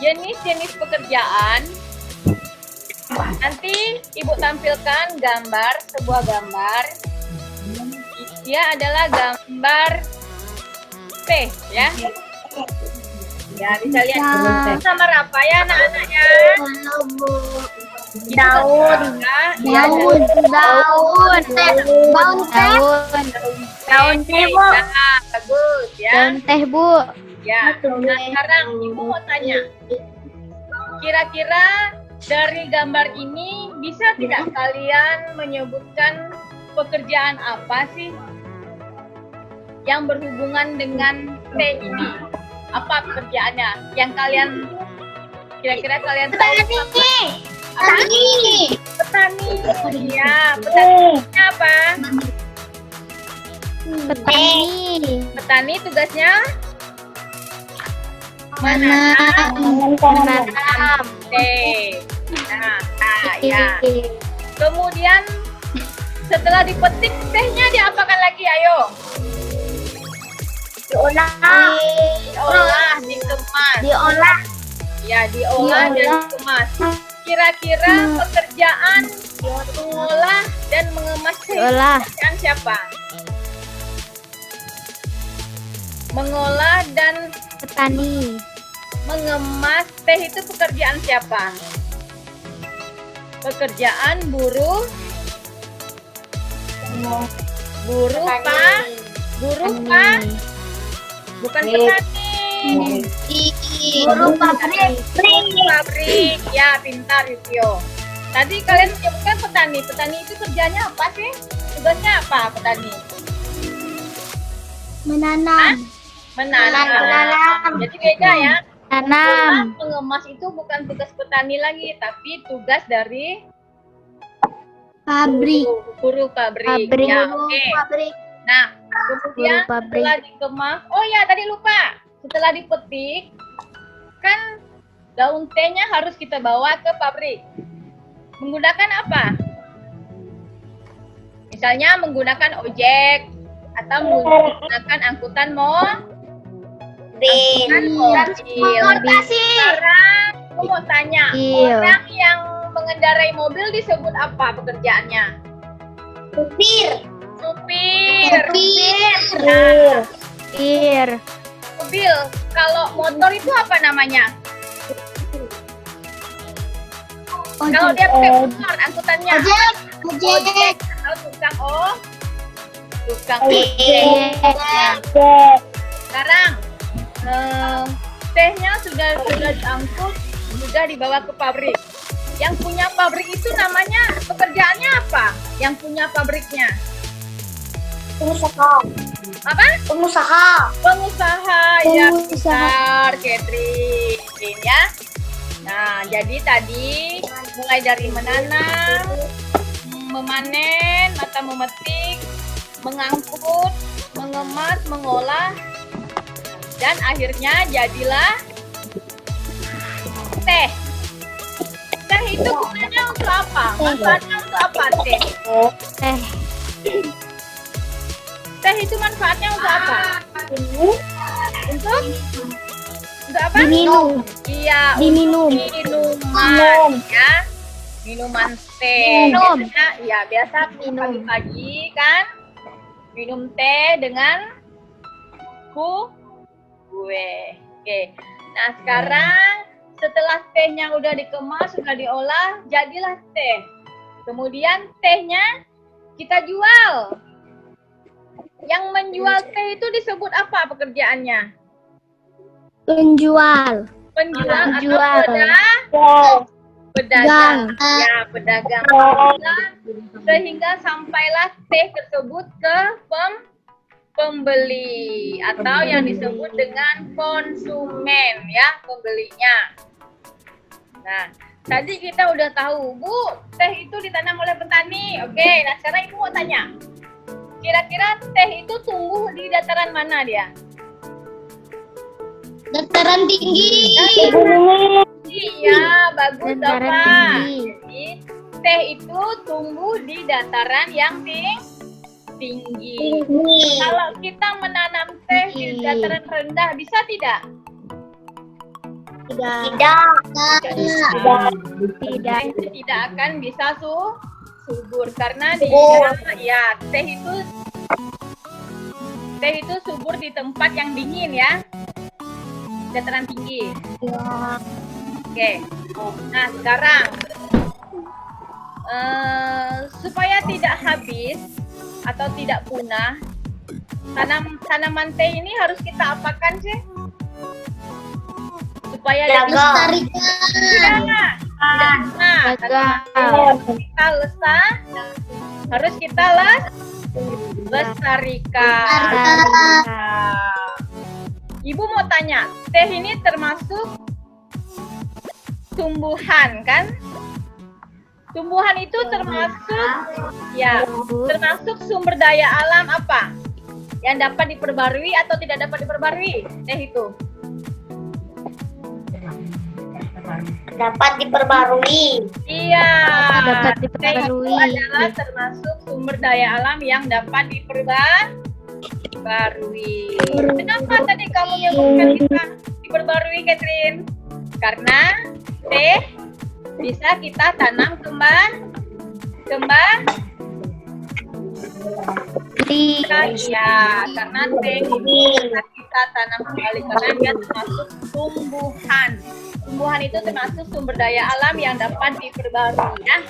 jenis-jenis pekerjaan. Nanti Ibu tampilkan sebuah gambar. Dia adalah gambar teh, ya. Ya, bisa lihat sama apa ya anak-anaknya? Daun. Ya, Daun teh, Bu. Nah, bagus ya. Daun teh, Bu. Ya. Nah, sekarang Ibu mau tanya. Kira-kira dari gambar ini bisa tidak kalian menyebutkan pekerjaan apa sih yang berhubungan dengan teh ini? Apa pekerjaannya? Yang kalian kira-kira kalian tahu? Petani. Ya, petaninya apa? Petani. Petani tugasnya Menanam. teh. Nah, ya. Kemudian setelah dipetik tehnya diapakan lagi? Ayo. Diolah, dikemas. Ya, diolah dan dikemas. Kira-kira pekerjaan mengolah dan mengemas teh pekerjaan siapa? Mengolah dan Petani. mengemas teh itu pekerjaan siapa? Pekerjaan buruh pak, bukan petani. Buruh pabrik. Ya, pintar Yusio. Tadi kalian menyebutkan petani. Petani itu kerjanya apa sih? Tugasnya apa petani? Menanam. Menanam. Jadi beda ya. Tanam. Mengemas itu bukan tugas petani lagi, tapi tugas dari Pabrik. buruh pabrik. Pabrik. Ya, oke. Pabrik. Nah, kemudian Buruh pabrik. setelah dikemas, oh ya tadi lupa, setelah dipetik, kan daun tehnya harus kita bawa ke pabrik. Menggunakan apa? Misalnya menggunakan ojek atau menggunakan angkutan mobil. Sekarang aku mau tanya, orang yang mengendarai mobil disebut apa pekerjaannya? Supir. Mobil. Kalau motor itu apa namanya? Kalau dia pakai motor, angkutannya Ojek. atau tukang ojek. Sekarang tehnya sudah diangkut, sudah dibawa ke pabrik. Yang punya pabrik itu namanya, pekerjaannya apa? Yang punya pabriknya? Apa? Pengusaha. Ya, besar, Catherine ya. Nah, jadi tadi mulai dari menanam, memanen atau memetik, mengangkut, mengemas, mengolah, dan akhirnya jadilah teh. Teh itu gunanya untuk apa? Manfaatnya untuk apa teh? Teh itu manfaatnya untuk apa? Untuk apa? Diminum. Iya, Diminum. minuman ya. Minuman teh. Biasa pagi-pagi kan minum teh dengan kue. Oke. Nah, sekarang setelah tehnya udah dikemas, sudah diolah, jadilah teh. Kemudian tehnya kita jual. Yang menjual teh itu disebut apa pekerjaannya? Penjual. Atau pedagang. Ya, pedagang. Sehingga sampailah teh tersebut ke pembeli atau yang disebut dengan konsumen, ya, pembelinya. Nah, tadi kita udah tahu, Bu, teh itu ditanam oleh petani. Oke, nah sekarang Ibu mau tanya. Kira-kira teh itu tumbuh di dataran mana dia? Dataran tinggi. Iya, bagus Dataran Bapak. tinggi. Jadi, teh itu tumbuh di dataran yang tinggi. Kalau kita menanam teh di dataran rendah, bisa tidak? Tidak. Tidak. Tidak akan bisa subur karena di ya teh itu subur di tempat yang dingin ya, dataran tinggi. Oke. Nah sekarang supaya tidak habis atau tidak punah, tanaman teh ini harus kita apakan sih? Supaya Lestarikan. Harus kita lestarikan. Ibu mau tanya, teh ini termasuk tumbuhan kan? Tumbuhan itu termasuk sumber daya alam apa? Yang dapat diperbarui atau tidak dapat diperbarui? Teh itu Dapat diperbarui. iya, Dapat teh itu diperbarui. adalah termasuk sumber daya alam yang dapat diperbarui. Kenapa tadi kamu nyebutkan kita diperbarui, Catherine? Karena teh bisa kita tanam kembali. Iya, karena teh ini bisa kita tanam kembali karena dia termasuk tumbuhan. Tumbuhan itu termasuk sumber daya alam yang dapat diperbarui ya.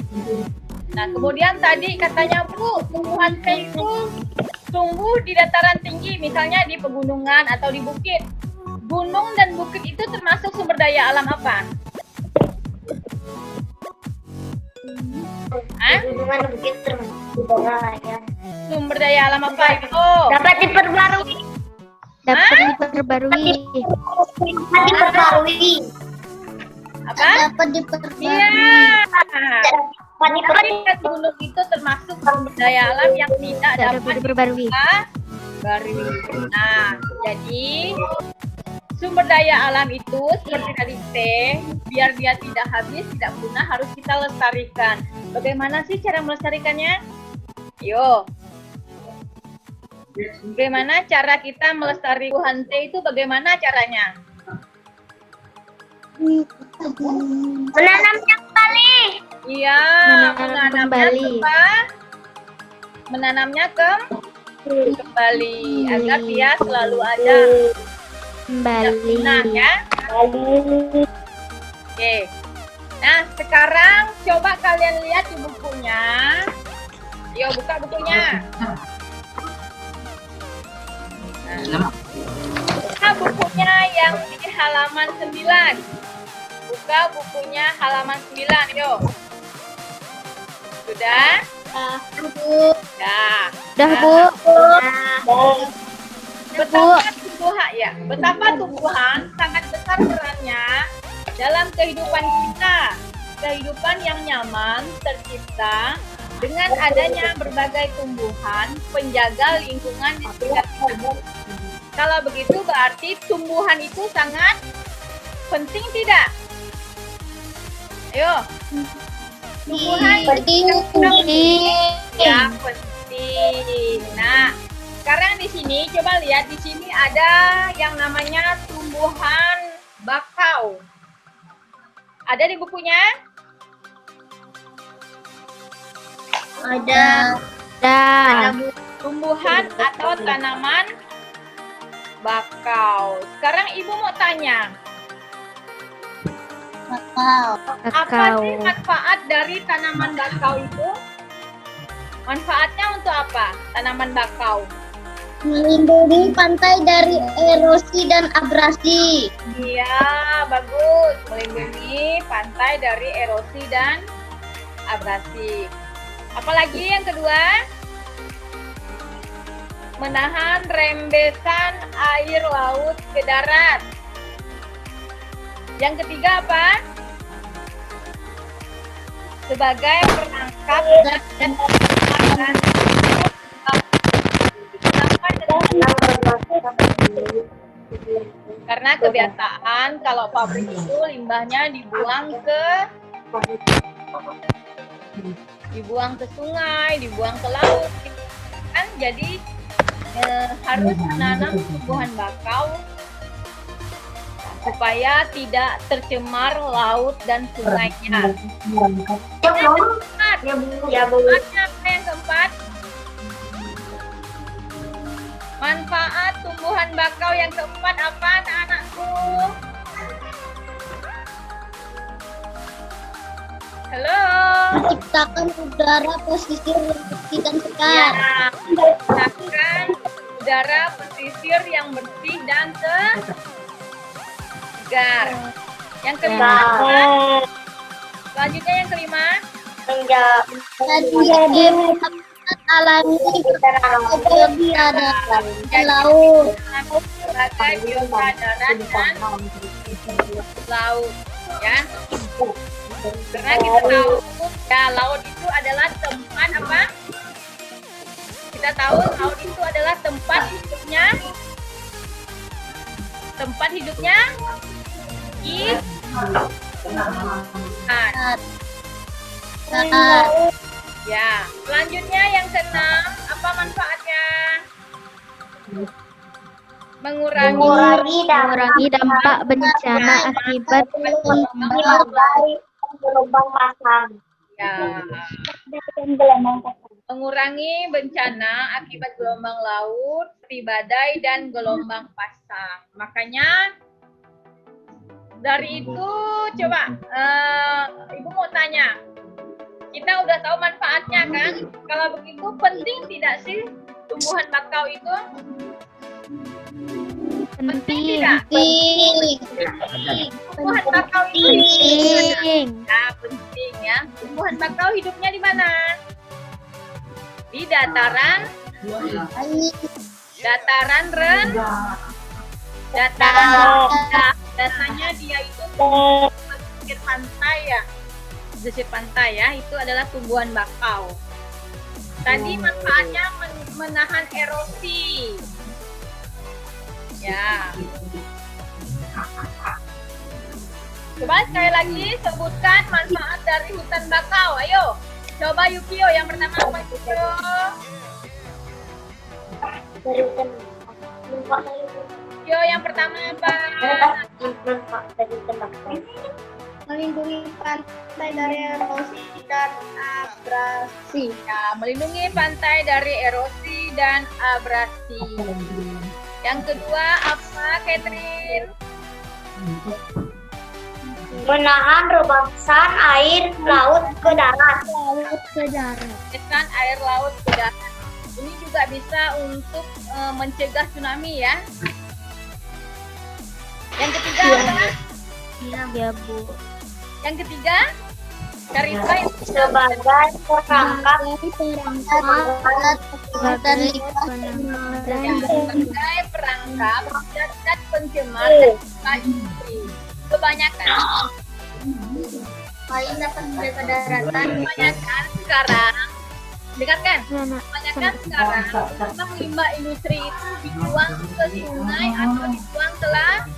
Nah, kemudian tadi katanya Bu, tumbuhan teh itu tumbuh di dataran tinggi, misalnya di pegunungan atau di bukit. Gunung dan bukit itu termasuk sumber daya alam apa? Hubungan bukit termasuk ya. Sumber daya alam apa itu? Dapat diperbarui. Dapat diperbarui. Dapat diperbarui. Apa? Dapat diperbarui. Iya. Dapat diperbarui. Kan gunung itu termasuk sumber daya alam yang tidak dapat diperbarui. diperbarui. Nah, jadi sumber daya alam itu seperti tadi teh, biar dia tidak habis, tidak punah, harus kita lestarikan. Bagaimana sih cara melestarikannya? Yo. Bagaimana cara kita melestarikan tumbuhan teh itu? Bagaimana caranya? Menanamnya kembali. Iya, menanamnya kembali agar dia selalu ada. Kembali. Nah ya. Oke. Nah sekarang coba kalian lihat di bukunya. Yuk buka bukunya. Nah, buka bukunya yang di halaman 9. Buka bukunya halaman 9, yuk. Sudah? Sudah. Udah, Bu. Betapa tumbuhan sangat besar perannya dalam kehidupan kita. Kehidupan yang nyaman tercipta dengan adanya berbagai tumbuhan penjaga lingkungan di sekitar kita. Kalau begitu berarti tumbuhan itu sangat penting tidak? Ayo. Tumbuhan Penting. ya penting. Nah, sekarang di sini coba lihat di sini ada yang namanya tumbuhan bakau. Ada di bukunya? Ada. Tumbuhan atau tanaman bakau. Sekarang Ibu mau tanya, apa sih manfaat dari tanaman bakau itu? Manfaatnya untuk apa? Tanaman bakau. Melindungi pantai dari erosi dan abrasi. Iya, bagus. Melindungi pantai dari erosi dan abrasi. Apalagi yang kedua? Menahan rembesan air laut ke darat. Yang ketiga apa? Sebagai perangkap dan karena kebiasaan kalau pabrik itu limbahnya dibuang ke sungai, dibuang ke laut, kan jadi harus menanam tumbuhan bakau supaya tidak tercemar laut dan sungainya. Ya, Bu. Ya, Bu. Manfaatnya apa yang keempat? Manfaat tumbuhan bakau yang keempat apa anak-anakku? Halo. Menciptakan udara pesisir yang bersih dan segar. Ya, menciptakan udara pesisir yang bersih dan segar. Yang kelima apa? Selanjutnya yang kelima. Menjadi habitat alami biota darat dan laut. Sebagai biota darat dan laut, ya. Karena kita tahu ya laut itu adalah tempat apa? Kita tahu laut itu adalah tempat hidupnya ikan. Ya, selanjutnya yang keenam, apa manfaatnya? Mengurangi dampak bencana akibat gelombang pasang. ya, mengurangi bencana akibat gelombang laut, seperti badai dan gelombang pasang. Makanya dari itu coba Ibu mau tanya, kita udah tahu manfaatnya kan? Kalau begitu penting tidak sih tumbuhan bakau itu? Penting tidak? Tumbuhan bakau itu penting. ya, penting ya. Tumbuhan bakau hidupnya di mana? Di dataran rendah. Datanya dia itu pesisir pantai ya. Pesisir pantai ya, itu adalah tumbuhan bakau. Tadi manfaatnya menahan erosi. Ya. Coba sekali lagi sebutkan manfaat dari hutan bakau. Ayo, coba Yukio yang pertama apa Yukio? Yukio yang pertama apa? Melindungi pantai dari erosi dan abrasi. Ya, melindungi pantai dari erosi dan abrasi. Yang kedua apa, Catherine? Menahan rebasan air laut ke darat. Tekan air laut ke darat. Ini juga bisa untuk mencegah tsunami ya. Yang ketiga apa? Ya, Bu. Yang ketiga, cari lain. Sebagai perangkat dan Sebagai perangkap dan pencemar dan industri. Kebanyakan sekarang dengarkan, kebanyakan sekarang limbah industri itu dibuang ke sungai atau dibuang ke laut.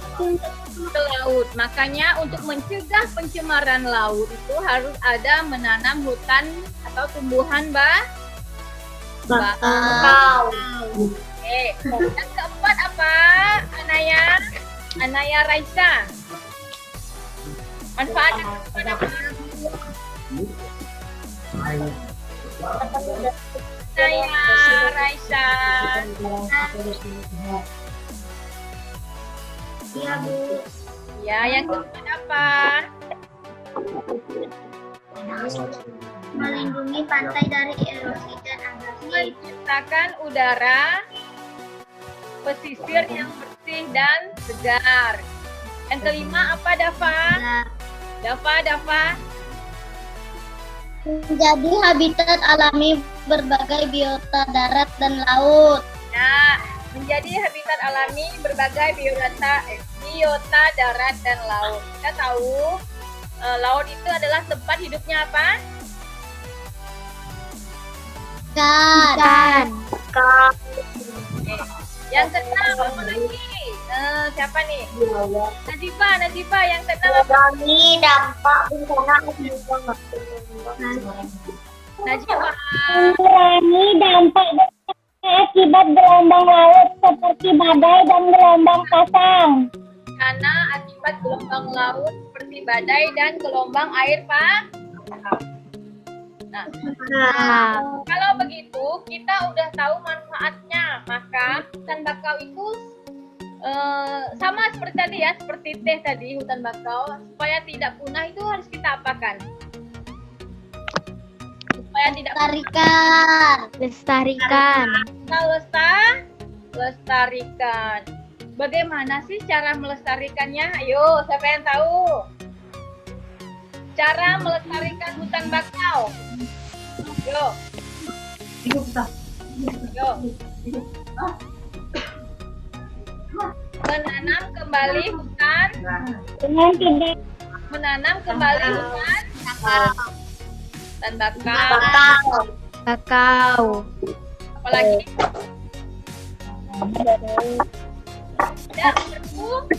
Makanya untuk mencegah pencemaran laut itu harus ada menanam hutan atau tumbuhan bakau. Oke. Yang keempat apa, Anaya Raisa? Manfaatnya apa? Anaya Raisa. Iya, Bu. Ya, yang keempat apa? Melindungi pantai dari erosi dan abrasi. Menciptakan udara pesisir yang bersih dan segar. Yang kelima apa, Dava? Dava. Menjadi habitat alami berbagai biota darat dan laut. Nah, menjadi habitat alami berbagai biota darat dan laut. Kita tahu laut itu adalah tempat hidupnya apa? Ikan. Oke. Yang keenam apa lagi? Siapa nih? Najiba yang keenam apa? Mengurangi dampak bencana Najiba. Mengurangi dampak akibat gelombang laut seperti badai dan gelombang pasang. bencana akibat gelombang laut seperti badai dan gelombang air pasang. Nah, kalau begitu kita udah tahu manfaatnya, maka hutan bakau itu sama seperti tadi ya, seperti teh tadi, hutan bakau supaya tidak punah itu harus kita apakan? Supaya tidak Tarikan. Lestarikan. kita lestarikan. Bagaimana sih cara melestarikannya? Ayo, siapa yang tahu? Cara melestarikan hutan bakau. Yo. Yo. Menanam kembali hutan. Menanam kembali hutan. Hutan bakau. Bakau. Apalagi? Tidak merusak.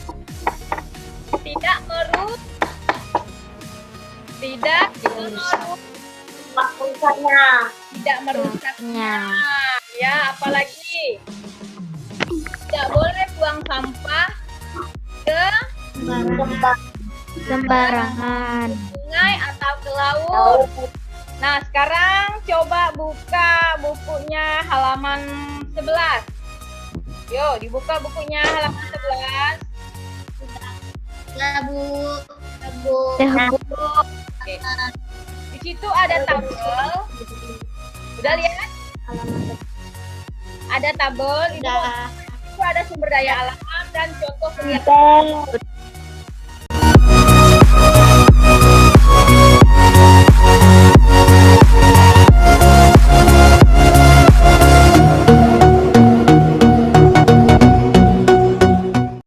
Tidak merusak. Tidak merusak. Tidak merusaknya. Ya, apalagi? Tidak boleh buang sampah ke Sembarangan. sungai atau ke laut. Nah, sekarang coba buka bukunya halaman 11. Yo, dibuka bukunya halaman 11. Ya, Bu. Teh Bu. Oke. Di situ ada tabel. Udah lihat? Ada tabel, itu ada sumber daya alam dan contoh kegiatan.